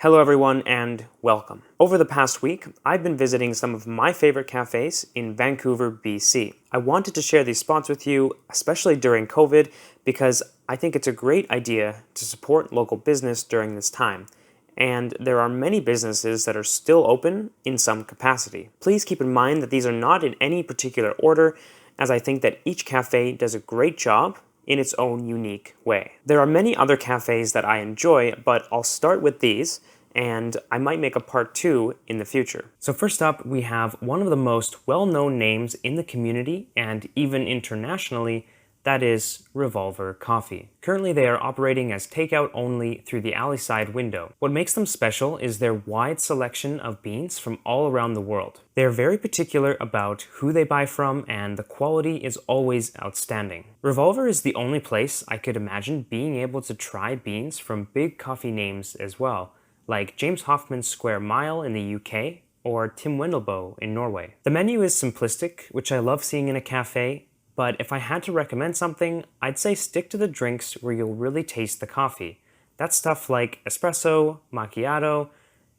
Hello everyone and welcome. Over the past week, I've been visiting some of my favorite cafes in Vancouver, BC. I wanted to share these spots with you, especially during COVID, because I think it's a great idea to support local business during this time. And there are many businesses that are still open in some capacity. Please keep in mind that these are not in any particular order, as I think that each cafe does a great job in its own unique way. There are many other cafes that I enjoy, but I'll start with these, and I might make a part 2 in the future. So first up, we have one of the most well-known names in the community and even internationally, that is Revolver Coffee. Currently they are operating as takeout only through the alley side window. What makes them special is their wide selection of beans from all around the world. They are very particular about who they buy from, and the quality is always outstanding. Revolver is the only place I could imagine being able to try beans from big coffee names as well, like James Hoffmann's Square Mile in the UK or Tim Wendelboe in Norway. The menu is simplistic, which I love seeing in a cafe, but if I had to recommend something, I'd say stick to the drinks where you'll really taste the coffee. That's stuff like espresso, macchiato,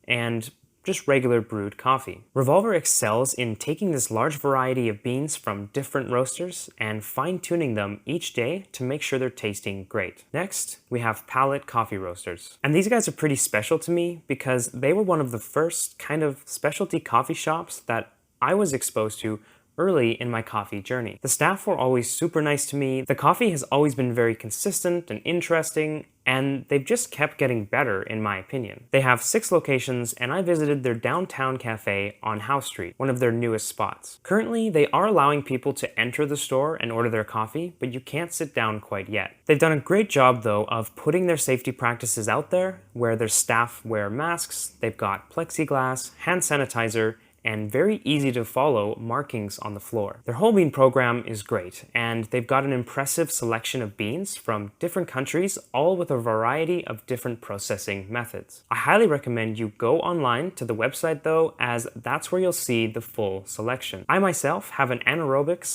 and just regular brewed coffee. Revolver excels in taking this large variety of beans from different roasters and fine-tuning them each day to make sure they're tasting great. Next, we have Pallet coffee roasters. And these guys are pretty special to me because they were one of the first kind of specialty coffee shops that I was exposed to early in my coffee journey. The staff were always super nice to me, the coffee has always been very consistent and interesting, and they've just kept getting better in my opinion. They have 6 locations, and I visited their downtown cafe on House Street, one of their newest spots. Currently, they are allowing people to enter the store and order their coffee, but you can't sit down quite yet. They've done a great job though of putting their safety practices out there, where their staff wear masks, they've got plexiglass, hand sanitizer, and very easy to follow markings on the floor. Their whole bean program is great, and they've got an impressive selection of beans from different countries, all with a variety of different processing methods. I highly recommend you go online to the website though, as that's where you'll see the full selection. I myself have an anaerobic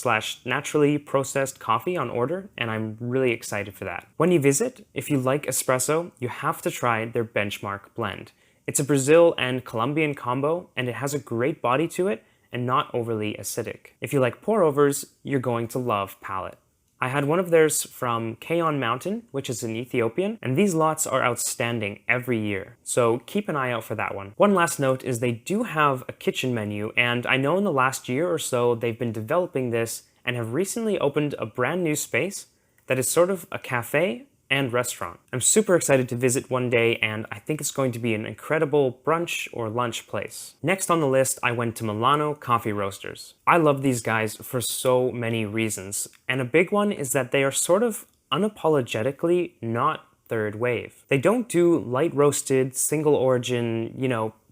/ naturally processed coffee on order, and I'm really excited for that. When you visit, if you like espresso, you have to try their benchmark blend. It's a Brazil and Colombian combo, and it has a great body to it and not overly acidic. If you like pour-overs, you're going to love Pallet. I had one of theirs from Kayon Mountain, which is in Ethiopian, and these lots are outstanding every year, so keep an eye out for that one. One last note is they do have a kitchen menu, and I know in the last year or so they've been developing this and have recently opened a brand new space that is sort of a cafe and restaurant. I'm super excited to visit one day, and I think it's going to be an incredible brunch or lunch place. Next on the list, I went to Milano Coffee Roasters. I love these guys for so many reasons, and a big one is that they are sort of unapologetically not third wave. They don't do light roasted, single origin,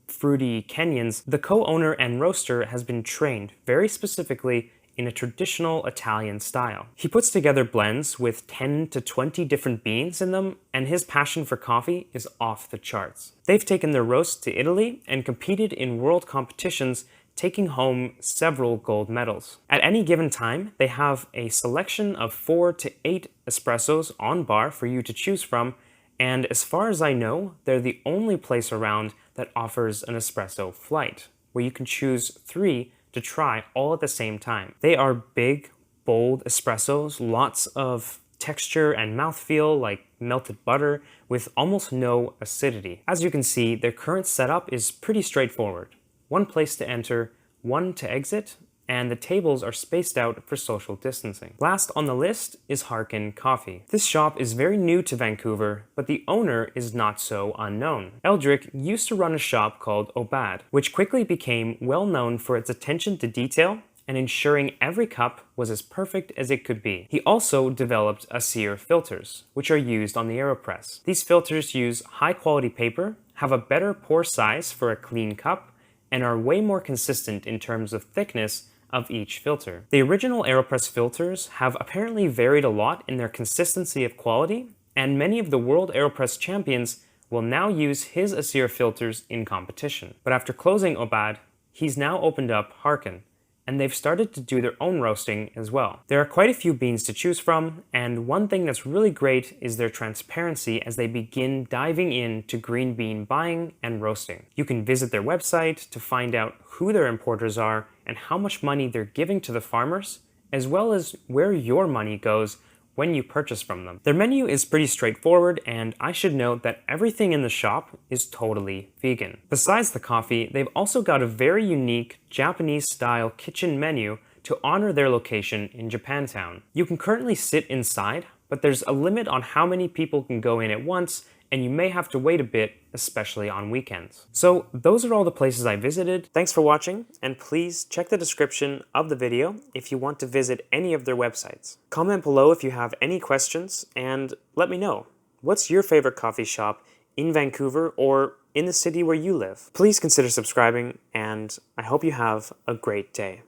fruity Kenyans. The co-owner and roaster has been trained very specifically in a traditional Italian style. He puts together blends with 10 to 20 different beans in them, and his passion for coffee is off the charts. They've taken their roast to Italy and competed in world competitions, taking home several gold medals. At any given time, they have a selection of 4 to 8 espressos on bar for you to choose from, and as far as I know, they're the only place around that offers an espresso flight, where you can choose 3 to try all at the same time. They are big, bold espressos, lots of texture and mouthfeel like melted butter, with almost no acidity. As you can see, their current setup is pretty straightforward. One place to enter, one to exit, and the tables are spaced out for social distancing. Last on the list is Harkin Coffee. This shop is very new to Vancouver, but the owner is not so unknown. Eldrick used to run a shop called Obad, which quickly became well known for its attention to detail and ensuring every cup was as perfect as it could be. He also developed Aesir filters, which are used on the AeroPress. These filters use high-quality paper, have a better pour size for a clean cup, and are way more consistent in terms of thickness of each filter. The original AeroPress filters have apparently varied a lot in their consistency of quality, and many of the world AeroPress champions will now use his Aesir filters in competition. But after closing Obad, he's now opened up Harkin, and they've started to do their own roasting as well. There are quite a few beans to choose from, and one thing that's really great is their transparency as they begin diving into green bean buying and roasting. You can visit their website to find out who their importers are and how much money they're giving to the farmers, as well as where your money goes when you purchase from them. Their menu is pretty straightforward, and I should note that everything in the shop is totally vegan. Besides the coffee, they've also got a very unique Japanese-style kitchen menu to honor their location in Japantown. You can currently sit inside, but there's a limit on how many people can go in at once, and you may have to wait a bit, especially on weekends. So those are all the places I visited. Thanks for watching, and please check the description of the video if you want to visit any of their websites. Comment below if you have any questions, and let me know. What's your favorite coffee shop in Vancouver or in the city where you live? Please consider subscribing, and I hope you have a great day.